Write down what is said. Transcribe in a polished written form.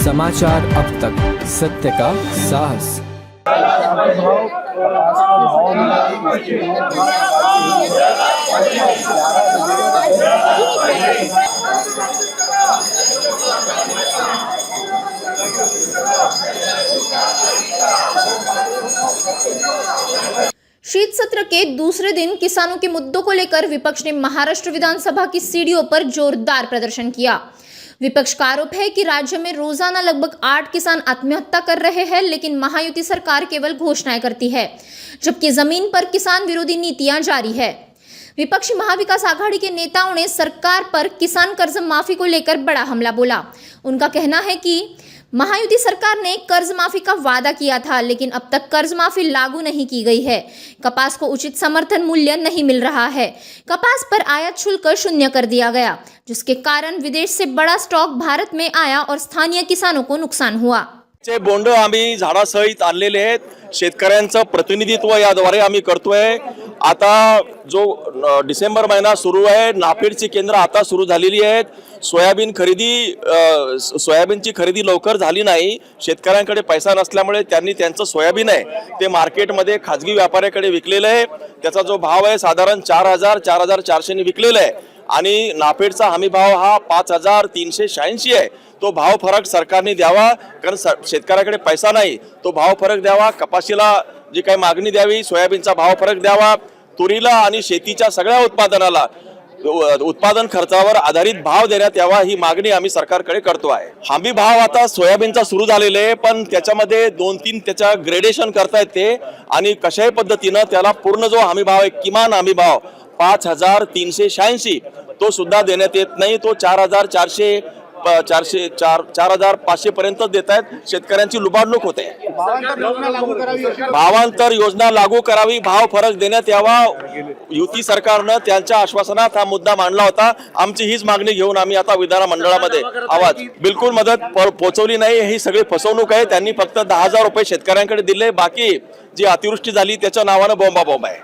समाचार अब तक, सत्य का साहस। शीत सत्र के दूसरे दिन किसानों के मुद्दों को लेकर विपक्ष ने महाराष्ट्र विधानसभा की सीढ़ियों पर जोरदार प्रदर्शन किया। विपक्ष का आरोप है कि राज्य में रोजाना लगभग 8 किसान आत्महत्या कर रहे हैं, लेकिन महायुति सरकार केवल घोषणाएं करती है, जबकि जमीन पर किसान विरोधी नीतियां जारी है। विपक्षी महाविकास आघाड़ी के नेताओं ने सरकार पर किसान कर्ज माफी को लेकर बड़ा हमला बोला। उनका कहना है कि महायुति सरकार ने कर्ज माफी का वादा किया था, लेकिन अब तक कर्ज माफी लागू नहीं की गई है। कपास को उचित समर्थन मूल्य नहीं मिल रहा है। कपास पर आयात शुल्क शून्य कर दिया गया, जिसके कारण विदेश से बड़ा स्टॉक भारत में आया और स्थानीय किसानों को नुकसान हुआ। चे बोंड आम्ही झाडासहित आणलेले आहेत। शेतकऱ्यांचं प्रतिनिधित्व याद्वारे आम्ही करतोय। आता जो डिसेंबर महिना सुरू आहे, नाफेडची केंद्र आता सुरू झालेली आहेत। सोयाबीनची खरेदी लवकर झाली नाही। शेतकऱ्यांकडे पैसा नसल्यामुळे त्यांनी त्यांचं सोयाबीन आहे ते मार्केटमध्ये खाजगी व्यापाऱ्याकडे विकलेलं आहे। त्याचा जो भाव आहे साधारण 4,400 ने विकलेला आहे आणि नाफेडचा हमी भाव हा 5,386 आहे। तो भाव फरक सरकारने द्यावा, कारण शेतकऱ्याकडे पैसा नाही। तो भाव फरक द्यावा, कपाशीला जी काही मागणी द्यावी, सोयाबीनचा भाव फरक द्यावा, तुरीला आणि शेतीच्या सगळ्या उत्पादनाला उत्पादन खर्चावर आधारित भाव देण्यात यावा, ही मागणी आम्ही सरकारकडे करतो आहे। हमी भाव आता सोयाबीनचा सुरू झालेला आहे, पण त्याच्यामध्ये 2-3 त्याच्या ग्रेडेशन करता येते आणि कशाही पद्धतीने त्याला पूर्ण जो हमी भाव आहे, किमान हमी भाव 5,386 तो सुद्धा देण्यात येत नाही। तो 4,500 पर्यंत देत आहेत। शेतकऱ्यांची लुबाडणूक होते। भावांतर योजना लागू करावी, भाव फरक देण्यात यावा। युती सरकारनं त्यांच्या आश्वासनात हा मुद्दा मांडला होता। आमची हीच मागणी घेऊन आम्ही आता विधानमंडळामध्ये आवाज बिलकुल मदत पोहोचवली नाही। ही सगळी फसवणूक आहे। त्यांनी फक्त 10,000 रुपये शेतकऱ्यांकडे दिले, बाकी जी अतिवृष्टी झाली त्याच्या नावानं बोंबाबोंब आहे।